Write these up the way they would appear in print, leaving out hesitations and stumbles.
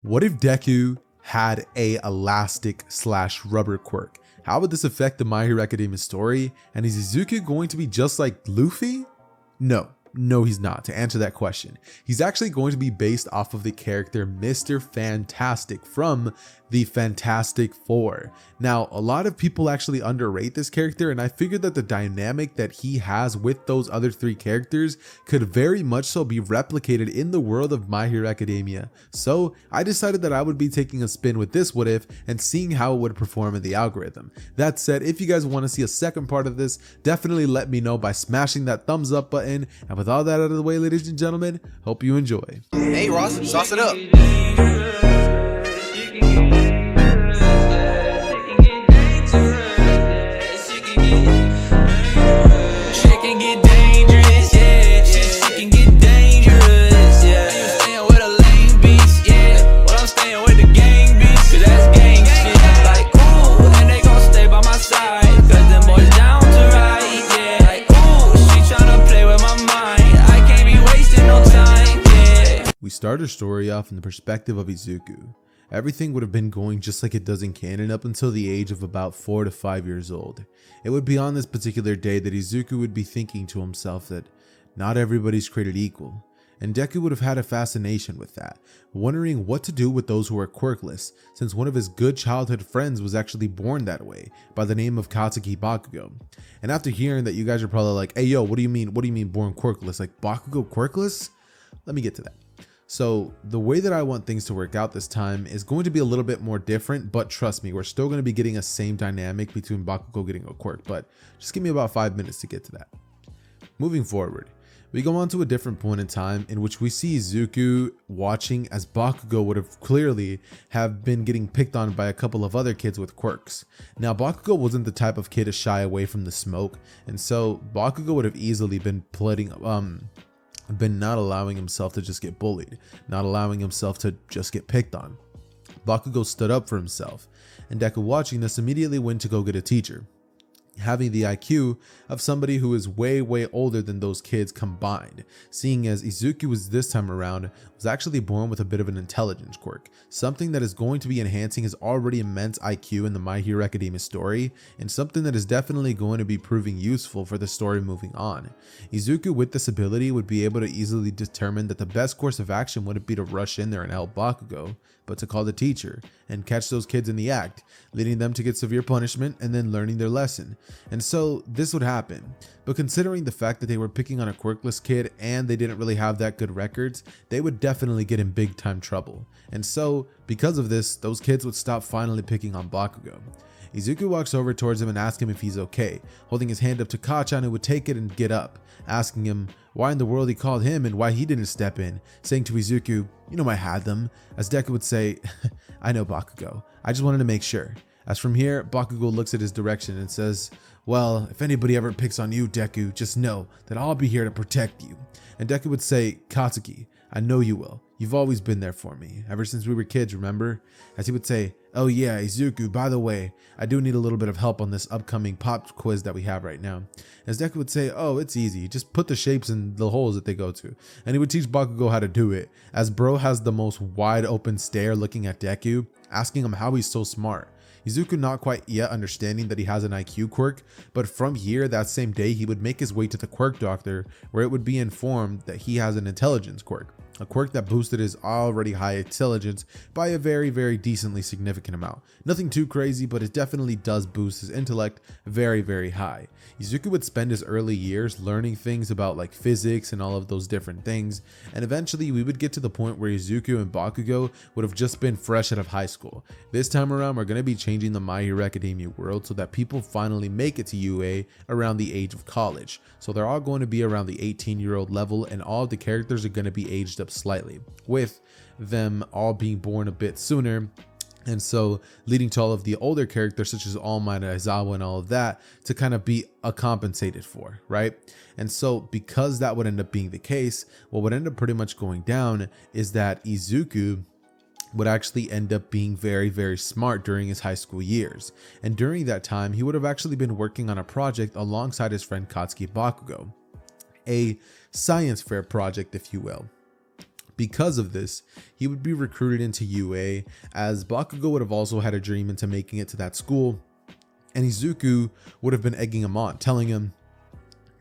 What if Deku had a elastic slash rubber quirk? How would this affect the My Hero Academia story? And is Izuku going to be just like Luffy? No, he's not. To answer that question, he's actually going to be based off of the character Mr. Fantastic from the Fantastic Four. Now, a lot of people actually underrate this character, and I figured that the dynamic that he has with those other three characters could very much so be replicated in the world of My Hero Academia. So I decided that I would be taking a spin with this what if and seeing how it would perform in the algorithm. That said, if you guys want to see a second part of this, definitely let me know by smashing that thumbs up button. And with all that out of the way, ladies and gentlemen, hope you enjoy. Hey Ross, sauce it up. We start our story off in the perspective of Izuku. Everything would have been going just like it does in canon up until the age of about 4 to 5 years old. It would be on this particular day that Izuku would be thinking to himself that not everybody's created equal, and Deku would have had a fascination with that, wondering what to do with those who are quirkless, since one of his good childhood friends was actually born that way, by the name of Katsuki Bakugo. And after hearing that, you guys are probably like, hey yo, what do you mean born quirkless? Like Bakugo quirkless? Let me get to that. So the way that I want things to work out this time is going to be a little bit more different, but trust me, we're still going to be getting a same dynamic between Bakugo getting a quirk, but just give me about 5 minutes to get to that. Moving forward, we go on to a different point in time in which we see Izuku watching as Bakugo would have clearly have been getting picked on by a couple of other kids with quirks. Now Bakugo wasn't the type of kid to shy away from the smoke, and so Bakugo would have easily been not allowing himself to just get bullied, not allowing himself to just get picked on. Bakugo stood up for himself, and Deku, watching this, immediately went to go get a teacher, having the IQ of somebody who is way older than those kids combined, seeing as Izuku was this time around was actually born with a bit of an intelligence quirk, something that is going to be enhancing his already immense IQ in the My Hero Academia story, and something that is definitely going to be proving useful for the story moving on. Izuku with this ability would be able to easily determine that the best course of action wouldn't be to rush in there and help Bakugo, but to call the teacher and catch those kids in the act, leading them to get severe punishment and then learning their lesson. And so this would happen, but considering the fact that they were picking on a quirkless kid and they didn't really have that good records, they would definitely get in big time trouble. And so because of this, those kids would stop finally picking on Bakugo. Izuku walks over towards him and asks him if he's okay, holding his hand up to Kachan, who would take it and get up, asking him why in the world he called him and why he didn't step in, saying to Izuku, "You know I had them," as Deku would say, "I know, Bakugo, I just wanted to make sure." As from here, Bakugo looks at his direction and says, "Well, if anybody ever picks on you, Deku, just know that I'll be here to protect you." And Deku would say, "Katsuki, I know you will. You've always been there for me, ever since we were kids, remember?" As he would say, "Oh yeah, Izuku, by the way, I do need a little bit of help on this upcoming pop quiz that we have right now." As Deku would say, "Oh, it's easy. Just put the shapes in the holes that they go to." And he would teach Bakugo how to do it, as bro has the most wide open stare looking at Deku, asking him how he's so smart. Izuku not quite yet understanding that he has an IQ quirk, but from here, that same day, he would make his way to the quirk doctor, where it would be informed that he has an intelligence quirk, a quirk that boosted his already high intelligence by a very decently significant amount. Nothing too crazy, but it definitely does boost his intellect very high. Izuku would spend his early years learning things about like physics and all of those different things, and eventually we would get to the point where Izuku and Bakugo would have just been fresh out of high school. This time around, we're going to be changing the My Hero Academia world so that people finally make it to UA around the age of college. So they're all going to be around the 18-year-old level, and all of the characters are going to be aged up slightly, with them all being born a bit sooner, and so leading to all of the older characters such as All Might, Aizawa, and all of that to kind of be compensated for, right? And so because that would end up being the case, what would end up pretty much going down is that Izuku would actually end up being very smart during his high school years, and during that time he would have actually been working on a project alongside his friend Katsuki Bakugo, a science fair project, if you will. Because of this, he would be recruited into UA, as Bakugo would have also had a dream into making it to that school, and Izuku would have been egging him on, telling him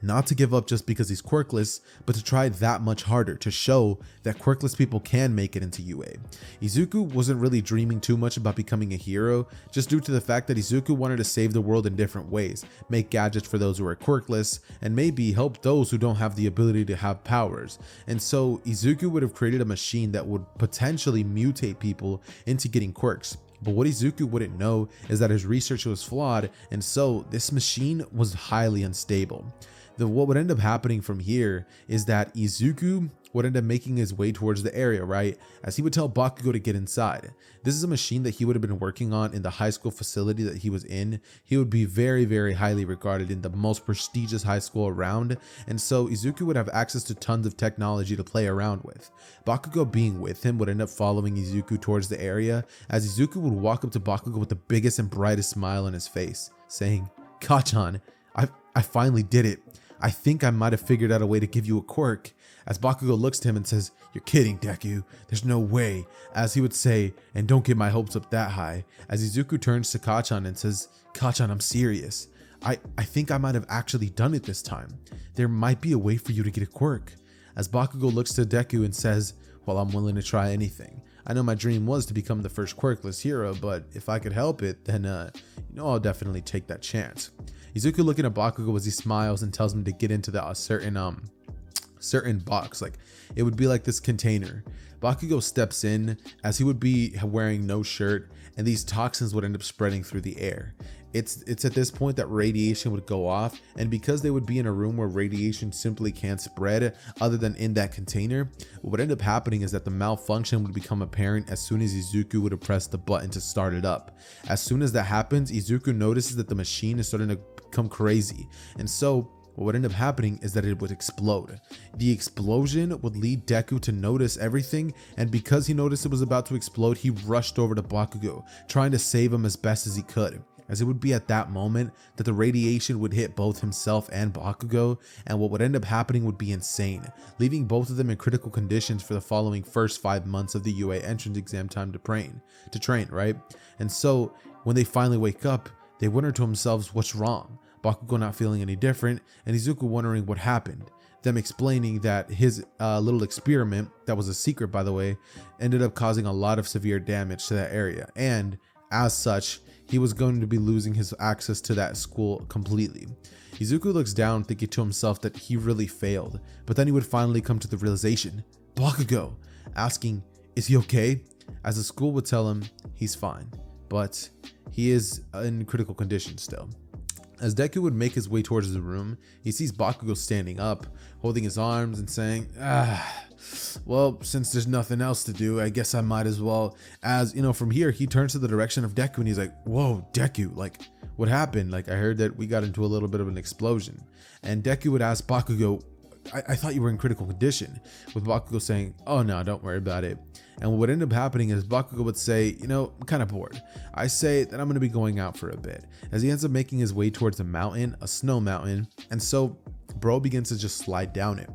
not to give up just because he's quirkless, but to try that much harder to show that quirkless people can make it into UA. Izuku wasn't really dreaming too much about becoming a hero, just due to the fact that Izuku wanted to save the world in different ways, make gadgets for those who are quirkless, and maybe help those who don't have the ability to have powers. And so Izuku would have created a machine that would potentially mutate people into getting quirks. But what Izuku wouldn't know is that his research was flawed, and so this machine was highly unstable. What would end up happening from here is that Izuku would end up making his way towards the area, right? As he would tell Bakugo to get inside. This is a machine that he would have been working on in the high school facility that he was in. He would be very, very highly regarded in the most prestigious high school around. And so Izuku would have access to tons of technology to play around with. Bakugo being with him would end up following Izuku towards the area, as Izuku would walk up to Bakugo with the biggest and brightest smile on his face, saying, "Kachan, I finally did it. I think I might have figured out a way to give you a quirk." As Bakugo looks to him and says, "You're kidding, Deku. There's no way." As he would say, "And don't get my hopes up that high." As Izuku turns to Kachan and says, "Kachan, I'm serious. I think I might have actually done it this time. There might be a way for you to get a quirk." As Bakugo looks to Deku and says, "Well, I'm willing to try anything. I know my dream was to become the first quirkless hero, but if I could help it, then I'll definitely take that chance." Izuku looking at Bakugo as he smiles and tells him to get into the certain box, like it would be like this container. Bakugo steps in, as he would be wearing no shirt, and these toxins would end up spreading through the air. It's at this point that radiation would go off, and because they would be in a room where radiation simply can't spread other than in that container, what would end up happening is that the malfunction would become apparent as soon as Izuku would have pressed the button to start it up. As soon as that happens, Izuku notices that the machine is starting to become crazy, and so what would end up happening is that it would explode. The explosion would lead Deku to notice everything, and because he noticed it was about to explode, he rushed over to Bakugo, trying to save him as best as he could. As it would be at that moment that the radiation would hit both himself and Bakugo, and what would end up happening would be insane, leaving both of them in critical conditions for the following first 5 months of the UA entrance exam time to train, right? And so when they finally wake up, they wonder to themselves, what's wrong? Bakugo not feeling any different, and Izuku wondering what happened. Them explaining that his little experiment, that was a secret by the way, ended up causing a lot of severe damage to that area, and as such, he was going to be losing his access to that school completely. Izuku looks down, thinking to himself that he really failed, but then he would finally come to the realization, Bakugo, asking, "Is he okay?" As the school would tell him he's fine, but he is in critical condition still. As Deku would make his way towards the room, he sees Bakugo standing up, holding his arms and saying, well, since there's nothing else to do, I guess I might as well. As, from here, he turns to the direction of Deku and he's like, "Whoa, Deku, like, what happened? Like, I heard that we got into a little bit of an explosion." And Deku would ask Bakugo, I thought you were in critical condition," with Bakugo saying, "Oh no, don't worry about it." And what would end up happening is Bakugo would say, "I'm kind of bored. I say that I'm going to be going out for a bit," as he ends up making his way towards a mountain, a snow mountain. And so bro begins to just slide down it,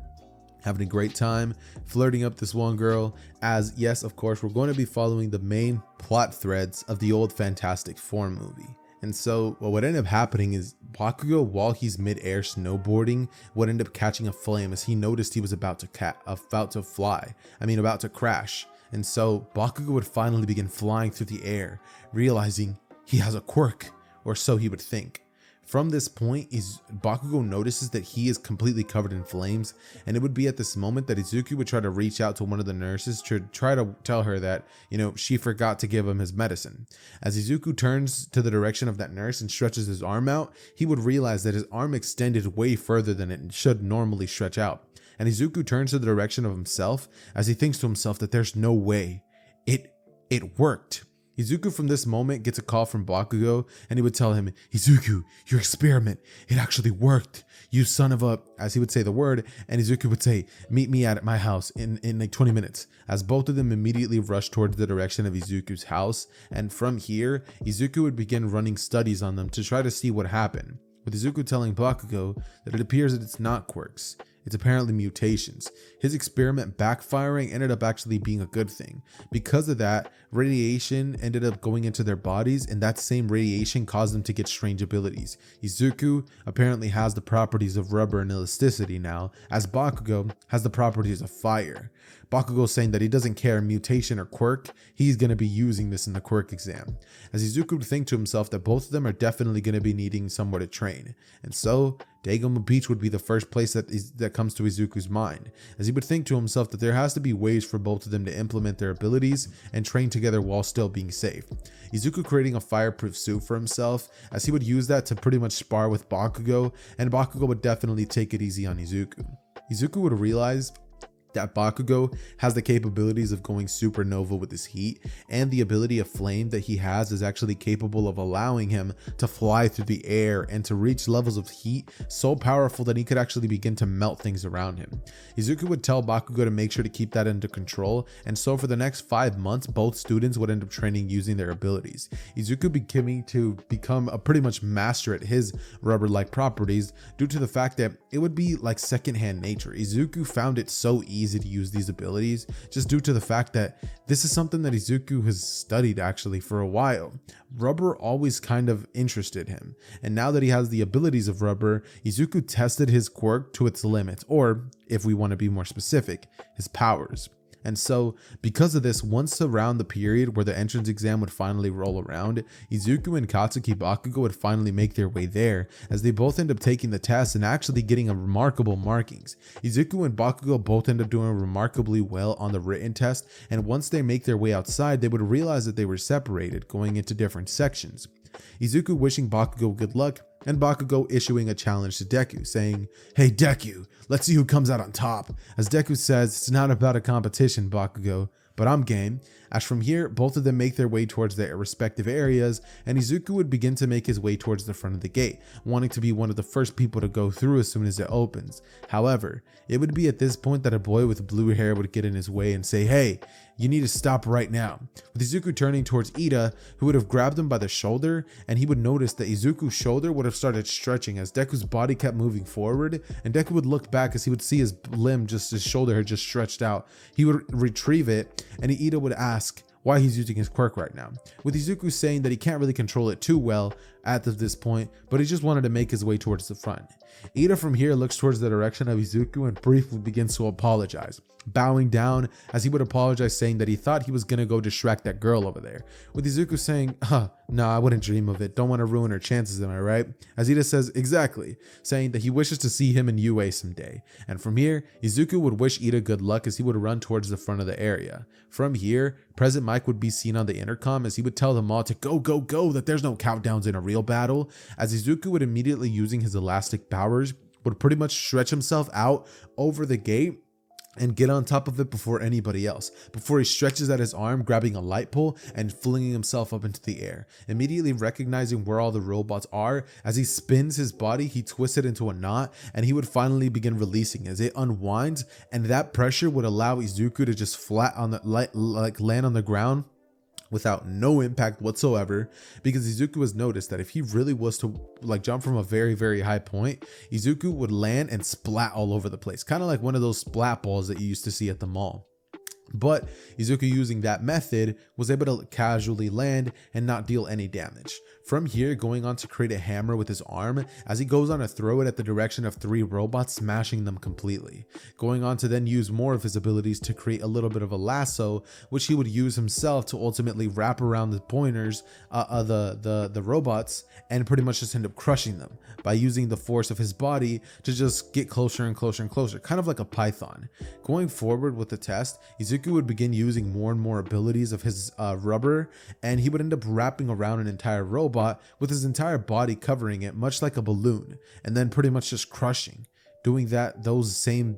having a great time, flirting up this one girl, as yes, of course, we're going to be following the main plot threads of the old Fantastic Four movie. And so what would end up happening is Bakugo, while he's mid-air snowboarding, would end up catching a flame as he noticed he was about to crash. And so Bakugo would finally begin flying through the air, realizing he has a quirk, or so he would think. From this point, Bakugo notices that he is completely covered in flames, and it would be at this moment that Izuku would try to reach out to one of the nurses to try to tell her that, she forgot to give him his medicine. As Izuku turns to the direction of that nurse and stretches his arm out, he would realize that his arm extended way further than it should normally stretch out. And Izuku turns to the direction of himself as he thinks to himself that there's no way. It worked. Izuku from this moment gets a call from Bakugo, and he would tell him, "Izuku, your experiment, it actually worked. You son of a," as he would say the word, and Izuku would say, "Meet me at my house in like 20 minutes. As both of them immediately rush towards the direction of Izuku's house, and from here, Izuku would begin running studies on them to try to see what happened, with Izuku telling Bakugo that it appears that it's not quirks. It's apparently mutations. His experiment backfiring ended up actually being a good thing. Because of that, radiation ended up going into their bodies, and that same radiation caused them to get strange abilities. Izuku apparently has the properties of rubber and elasticity now, as Bakugo has the properties of fire. Bakugo saying that he doesn't care mutation or quirk, he's going to be using this in the quirk exam. As Izuku would think to himself that both of them are definitely going to be needing somewhere to train. And so, Dagoma Beach would be the first place that comes to Izuku's mind, as he would think to himself that there has to be ways for both of them to implement their abilities and train together while still being safe. Izuku creating a fireproof suit for himself, as he would use that to pretty much spar with Bakugo, and Bakugo would definitely take it easy on Izuku. Izuku would realize that Bakugo has the capabilities of going supernova with his heat, and the ability of flame that he has is actually capable of allowing him to fly through the air and to reach levels of heat so powerful that he could actually begin to melt things around him. Izuku would tell Bakugo to make sure to keep that under control, and so for the next 5 months both students would end up training using their abilities. Izuku become a pretty much master at his rubber-like properties due to the fact that it would be like secondhand nature. Izuku found it so easy to use these abilities just due to the fact that this is something that Izuku has studied actually for a while. Rubber always kind of interested him, and now that he has the abilities of rubber, Izuku tested his quirk to its limits, or if we want to be more specific, his powers. And so, because of this, once around the period where the entrance exam would finally roll around, Izuku and Katsuki Bakugo would finally make their way there, as they both end up taking the test and actually getting a remarkable markings. Izuku and Bakugo both end up doing remarkably well on the written test, and once they make their way outside, they would realize that they were separated, going into different sections. Izuku wishing Bakugo good luck, and Bakugo issuing a challenge to Deku, saying, "Hey Deku, let's see who comes out on top." As Deku says, "It's not about a competition, Bakugo, but I'm game." As from here, both of them make their way towards their respective areas, and Izuku would begin to make his way towards the front of the gate, wanting to be one of the first people to go through as soon as it opens. However, it would be at this point that a boy with blue hair would get in his way and say, "Hey, you need to stop right now." With Izuku turning towards Ida, who would have grabbed him by the shoulder, and he would notice that Izuku's shoulder would have started stretching as Deku's body kept moving forward, and Deku would look back as he would see his shoulder had just stretched out. He would retrieve it, and Ida would ask why he's using his quirk right now, with Izuku saying that he can't really control it too well at this point, but he just wanted to make his way towards the front. Ida from here looks towards the direction of Izuku and briefly begins to apologize, bowing down as he would apologize, saying that he thought he was gonna go distract that girl over there, with Izuku saying, "Nah, I wouldn't dream of it, don't want to ruin her chances, am I right?" As Ida says, "Exactly," saying that he wishes to see him in UA someday. And from here, Izuku would wish Ida good luck as he would run towards the front of the area. From here, President Mike would be seen on the intercom as he would tell them all to go, go, go, that there's no countdowns in a real battle, as Izuku would immediately, using his elastic powers, would pretty much stretch himself out over the gate and get on top of it before anybody else, before he stretches at his arm, grabbing a light pole and flinging himself up into the air. Immediately recognizing where all the robots are, as he spins his body, he twists it into a knot, and he would finally begin releasing as it unwinds, and that pressure would allow Izuku to just flat on the land on the ground without no impact whatsoever, because Izuku has noticed that if he really was to jump from a very, very high point, Izuku would land and splat all over the place, kind of like one of those splat balls that you used to see at the mall. But Izuku, using that method, was able to casually land and not deal any damage. From here, going on to create a hammer with his arm, as he goes on to throw it at the direction of 3 robots, smashing them completely. Going on to then use more of his abilities to create a little bit of a lasso, which he would use himself to ultimately wrap around the pointers, the robots, and pretty much just end up crushing them by using the force of his body to just get closer and closer and closer, kind of like a python. Going forward with the test, Izuku would begin using more and more abilities of his rubber, and he would end up wrapping around an entire robot with his entire body covering it, much like a balloon, and then pretty much just crushing, doing those same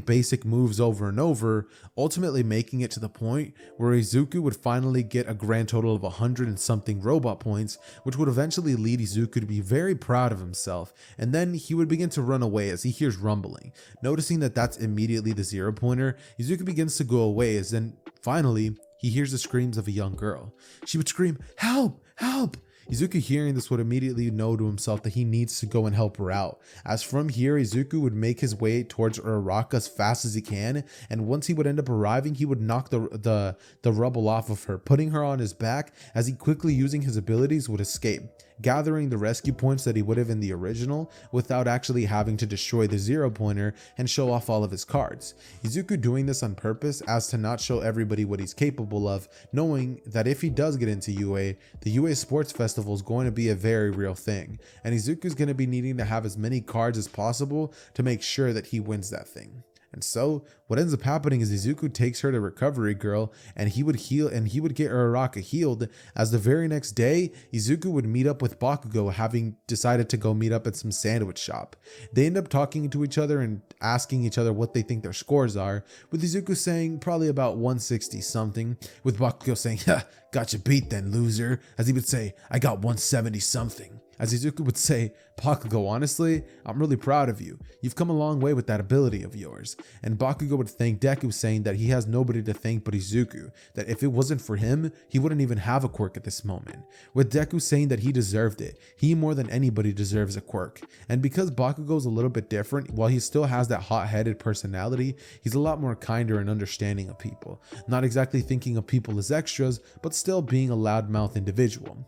basic moves over and over, ultimately making it to the point where Izuku would finally get a grand total of 100 and something robot points, which would eventually lead Izuku to be very proud of himself. And then he would begin to run away as he hears rumbling. Noticing that that's immediately the 0 pointer, Izuku begins to go away, as then finally he hears the screams of a young girl. She would scream, "Help! Help!" Izuku hearing this would immediately know to himself that he needs to go and help her out, as from here Izuku would make his way towards Uraraka as fast as he can, and once he would end up arriving, he would knock the rubble off of her, putting her on his back as he quickly using his abilities would escape, gathering the rescue points that he would have in the original without actually having to destroy the 0-pointer and show off all of his cards. Izuku doing this on purpose as to not show everybody what he's capable of, knowing that if he does get into UA, the UA Sports Festival is going to be a very real thing, and Izuku's going to be needing to have as many cards as possible to make sure that he wins that thing. And so what ends up happening is Izuku takes her to Recovery Girl, and he would get Uraraka healed, as the very next day Izuku would meet up with Bakugo, having decided to go meet up at some sandwich shop. They end up talking to each other and asking each other what they think their scores are, with Izuku saying probably about 160 something, with Bakugo saying, "Ha, got you beat then, loser," as he would say, "I got 170 something." As Izuku would say, "Bakugo, honestly, I'm really proud of you. You've come a long way with that ability of yours." And Bakugo would thank Deku, saying that he has nobody to thank but Izuku, that if it wasn't for him, he wouldn't even have a quirk at this moment. With Deku saying that he deserved it. He more than anybody deserves a quirk. And because Bakugo's a little bit different, while he still has that hot-headed personality, he's a lot more kinder and understanding of people. Not exactly thinking of people as extras, but still being a loudmouth individual.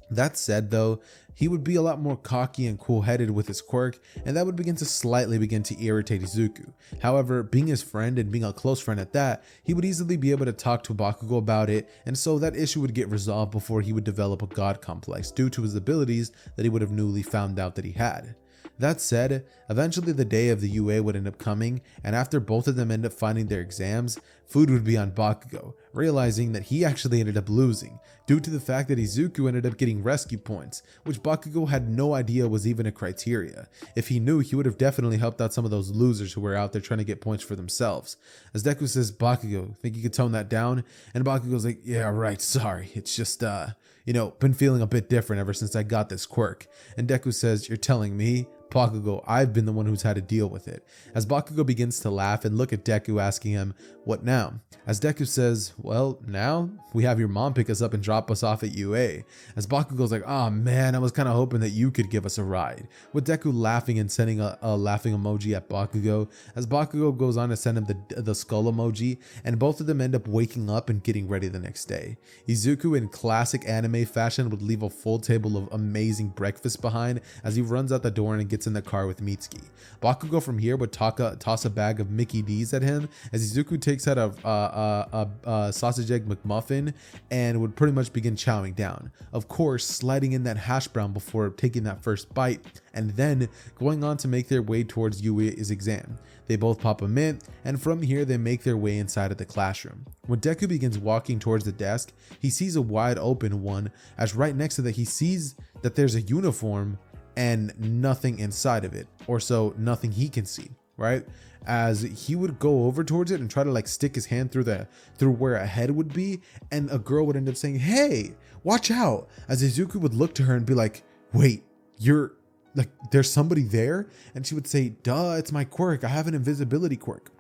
That said though, he would be a lot more cocky and cool-headed with his quirk, and that would begin to irritate Izuku. However, being his friend and being a close friend at that, he would easily be able to talk to Bakugo about it, and so that issue would get resolved before he would develop a god complex due to his abilities that he would have newly found out that he had. That said, eventually the day of the UA would end up coming, and after both of them end up finding their exams, food would be on Bakugo, realizing that he actually ended up losing, due to the fact that Izuku ended up getting rescue points, which Bakugo had no idea was even a criteria. If he knew, he would have definitely helped out some of those losers who were out there trying to get points for themselves. As Deku says, "Bakugo, think you could tone that down?" And Bakugo's like, "Yeah, right, sorry, it's just, been feeling a bit different ever since I got this quirk." And Deku says, "You're telling me?" Bakugo, "I've been the one who's had to deal with it." As Bakugo begins to laugh and look at Deku, asking him, "What now?" As Deku says, "Well, now we have your mom pick us up and drop us off at UA." As Bakugo's like, "Oh man, I was kind of hoping that you could give us a ride." With Deku laughing and sending a laughing emoji at Bakugo, as Bakugo goes on to send him the skull emoji, and both of them end up waking up and getting ready the next day. Izuku, in classic anime fashion, would leave a full table of amazing breakfast behind as he runs out the door and gets in the car with Mitsuki. Bakugo from here would toss a bag of Mickey D's at him, as Izuku takes out a sausage egg McMuffin and would pretty much begin chowing down. Of course, sliding in that hash brown before taking that first bite, and then going on to make their way towards UA's exam. They both pop a mint, and from here they make their way inside of the classroom. When Deku begins walking towards the desk, he sees a wide open one, as right next to that he sees that there's a uniform and nothing inside of it, or so nothing he can see, right? As he would go over towards it and try to like stick his hand through where a head would be, and a girl would end up saying, "Hey, watch out," as Izuku would look to her and be like, "Wait, you're like, there's somebody there?" And she would say, "Duh, it's my quirk, I have an invisibility quirk."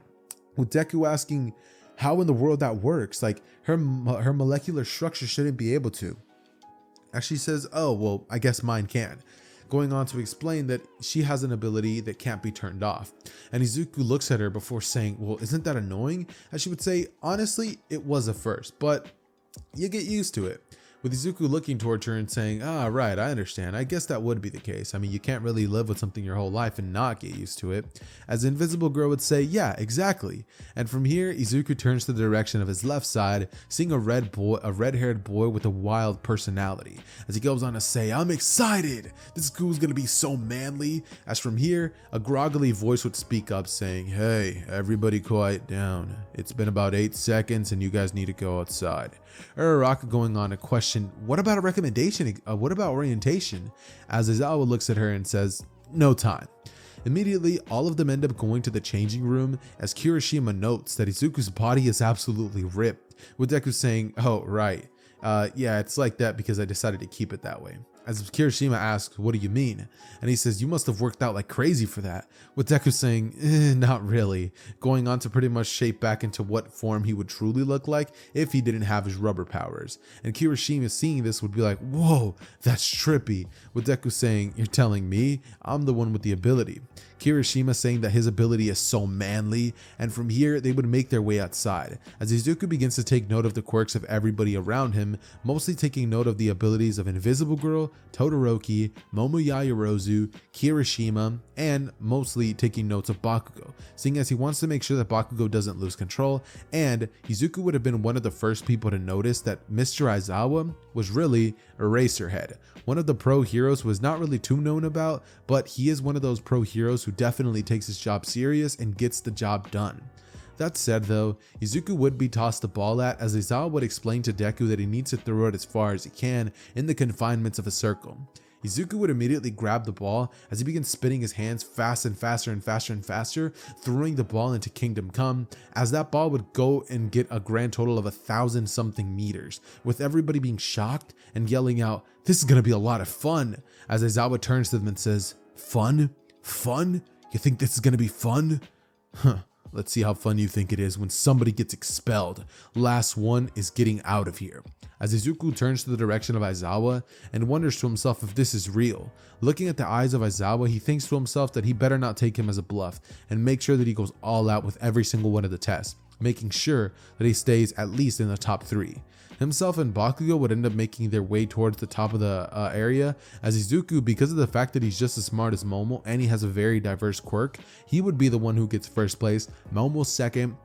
With Deku asking how in the world that works, like her molecular structure shouldn't be able to. As she says, "Oh, well, I guess mine can." Going on to explain that she has an ability that can't be turned off. And Izuku looks at her before saying, "Well, isn't that annoying?" And she would say, "Honestly, it was at first, but you get used to it." With Izuku looking towards her and saying, "Ah, right, I understand. I guess that would be the case. I mean, you can't really live with something your whole life and not get used to it." As the Invisible Girl would say, "Yeah, exactly." And from here, Izuku turns to the direction of his left side, seeing a red-haired boy with a wild personality. As he goes on to say, "I'm excited. This school's gonna be so manly." As from here, a groggily voice would speak up saying, "Hey, everybody quiet down. It's been about 8 seconds and you guys need to go outside." Uraraka going on to question, "What about a recommendation? What about orientation?" As Izawa looks at her and says, "No time." Immediately, all of them end up going to the changing room, as Kirishima notes that Izuku's body is absolutely ripped, with Deku saying, "Oh, right. Yeah, it's like that because I decided to keep it that way." as Kirishima asks, what do you mean? And he says, you must have worked out like crazy for that, with Deku saying, not really, going on to pretty much shape back into what form he would truly look like if he didn't have his rubber powers. And Kirishima seeing this would be like, whoa, that's trippy, with Deku saying, you're telling me? I'm the one with the ability. Kirishima saying that his ability is so manly, and from here they would make their way outside, as Izuku begins to take note of the quirks of everybody around him, mostly taking note of the abilities of Invisible Girl, Todoroki, Momo Yaoyorozu, Kirishima, and mostly taking notes of Bakugo, seeing as he wants to make sure that Bakugo doesn't lose control. And Izuku would have been one of the first people to notice that Mr. Aizawa was really Eraserhead, one of the pro heroes who is not really too known about, but he is one of those pro heroes who definitely takes his job serious and gets the job done. That said though, Izuku would be tossed the ball at, as Aizawa would explain to Deku that he needs to throw it as far as he can in the confinements of a circle. Izuku would immediately grab the ball as he begins spinning his hands fast and faster and faster and faster, throwing the ball into Kingdom Come, as that ball would go and get a grand total of 1,000 something meters, with everybody being shocked and yelling out, "This is gonna be a lot of fun," as Aizawa turns to them and says, "Fun? Fun? You think this is gonna be fun? Huh. Let's see how fun you think it is when somebody gets expelled. Last one is getting out of here." As Izuku turns to the direction of Aizawa and wonders to himself if this is real. Looking at the eyes of Aizawa, he thinks to himself that he better not take him as a bluff and make sure that he goes all out with every single one of the tests, making sure that he stays at least in the top 3. Himself and Bakugo would end up making their way towards the top of the area, as Izuku, because of the fact that he's just as smart as Momo and he has a very diverse quirk, he would be the one who gets first place, Momo second,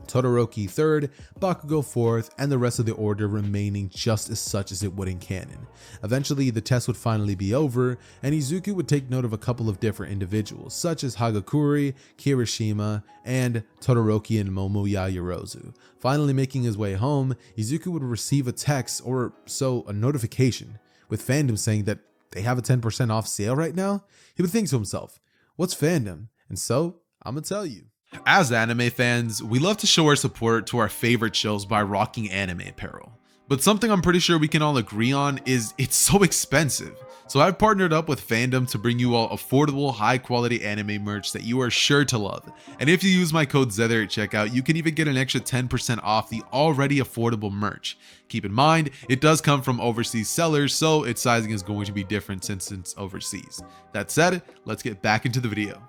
Todoroki third, Bakugo fourth, and the rest of the order remaining just as such as it would in canon. Eventually, the test would finally be over, and Izuku would take note of a couple of different individuals, such as Hagakure, Kirishima, and Todoroki and Momo Yaoyorozu. Finally making his way home, Izuku would receive a text, or so a notification, with fandom saying that they have a 10% off sale right now. He would think to himself, what's fandom? And so, I'm gonna tell you. As anime fans, we love to show our support to our favorite shows by rocking anime apparel. But something I'm pretty sure we can all agree on is it's so expensive. So I've partnered up with Fandom to bring you all affordable, high quality anime merch that you are sure to love. And if you use my code Xehther at checkout, you can even get an extra 10% off the already affordable merch. Keep in mind, it does come from overseas sellers, so its sizing is going to be different since it's overseas. That said, let's get back into the video.